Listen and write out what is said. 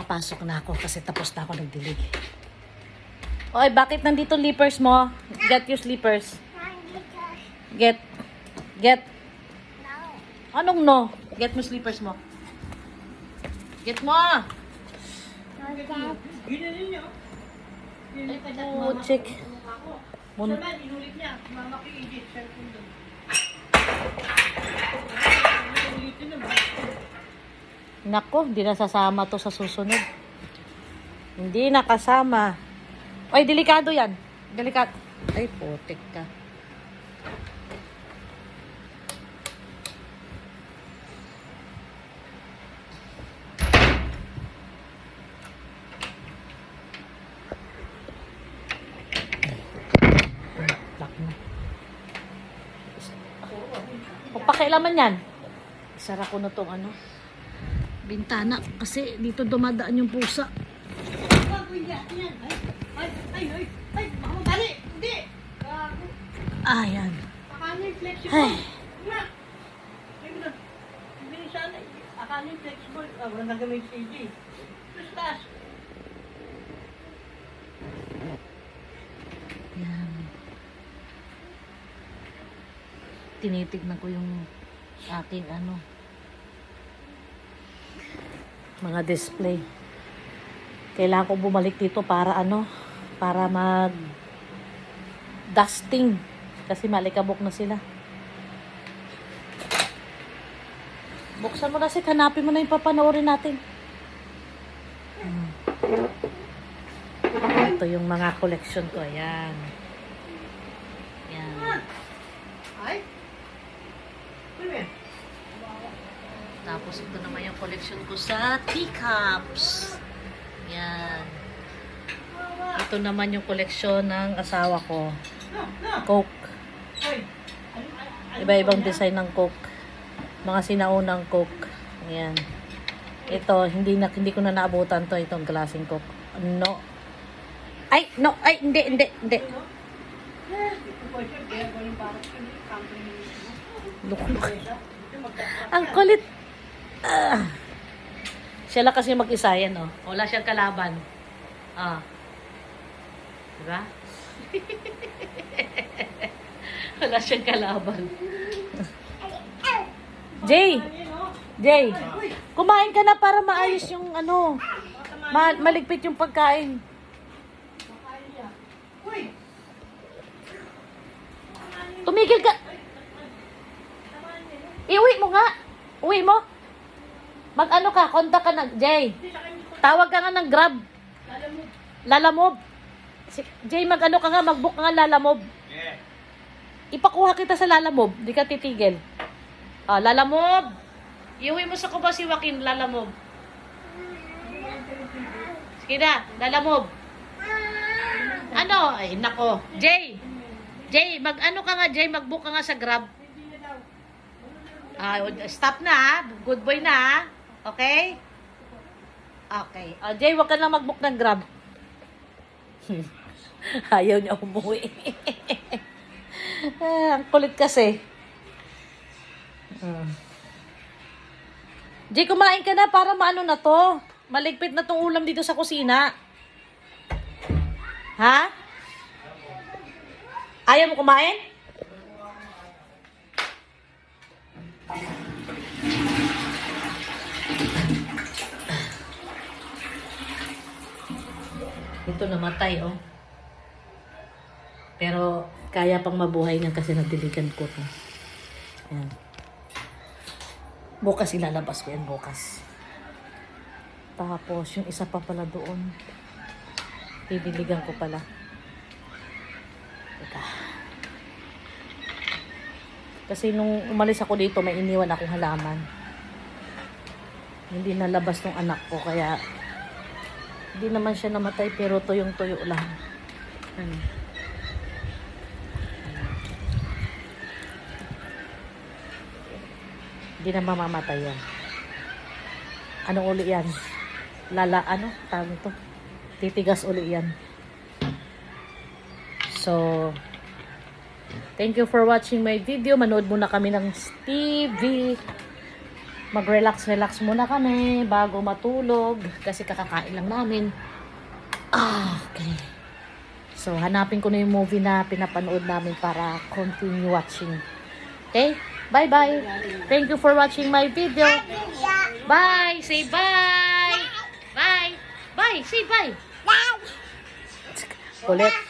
Papasok na ako kasi tapos na ako nagdilig. Oy, bakit nandito slippers mo? Get your slippers. Get. Anong no? Get mo slippers mo. Get mo. Oh, check. Inulit niya. Mama ko i-edit. Cellphone doon. Nako, hindi na sasama to sa susunod. Hindi nakasama. Oy, delikado yan. Delikado. Ay, putik ka. Lock na. O, pakialaman yan. Isara ko na tong ano. Bintana kasi dito dumadaan yung pusa. Ay, baka mabali. Hindi. Ayan. Akala yung flexible. Ay. Nga. Hindi sana. Akala yung flexible. Wala na gamay CD. Tapos taas. Yan. Tinitignan ko yung aking ano. Mga display. Kailangan ko bumalik dito para ano, para mag dusting kasi malikabok na sila. Buksan mo na, hanapin mo na yung papanoorin natin. Ito yung mga collection ko. Ayan. Ayan. Ay. Ano yan? Tapos ito naman yung collection ko sa teacups. Yan. Ito naman yung collection ng asawa ko. Coke. Iba-ibang design ng Coke. Mga sinaunang Coke. Ayan. Ito, hindi ko na naabutan to, itong klaseng Coke. No. Ay, no. Ay, hindi. Look. Ang kulit. Siya lang kasi mag-isa yan, oh. Wala siyang kalaban. Diba? Wala siyang kalaban. Jay, kumain ka na para maayos yung ano, maligpit yung pagkain. Tumigil ka. Iuwi mo nga. Uwi mo. Mag-ano ka, kontak ka na, Jay. Tawag ka nga ng Grab. Lalamove. Jay, mag-ano ka nga, mag-book ka nga Lalamove. Ipakuha kita sa Lalamove, di ka titigil. Lalamove. Iuwi mo sa Kuba si Joaquin, Lalamove. Sige na, Lalamove. Ano? Ay, nako. Jay, mag-ano ka nga, Jay, mag-book ka nga sa Grab. Stop na, ha? Good boy na, ha? Okay? Okay. Jay, wag ka lang mag-book ng Grab. Ayaw niya umuwi. Ang kulit kasi. Jay, kumain ka na para maano na to. Maligpit na tong ulam dito sa kusina. Ha? Ayaw mo kumain? Ito namatay, oh. Pero kaya pang mabuhay niyan kasi nadiligan ko to. Ayan. Bukas ilalabas ko yan, bukas. Tapos yung isa pa pala doon. Didiligan ko pala. Teka. Kasi nung umalis ako dito, may iniwan akong halaman. Hindi nalabas ng anak ko, kaya hindi naman siya namatay, pero tuyong-tuyo lang. Hindi na mamamatay yan. Anong uli yan? Tawag ito? Titigas uli yan. So, thank you for watching my video. Manood muna kami ng Stevie mag-relax muna kami bago matulog kasi kakakain lang namin. Okay. So, hanapin ko na yung movie na pinapanood namin para continue watching. Okay? Bye-bye. Thank you for watching my video. Bye. Say bye. Bye. Bye. Say bye. Kulit.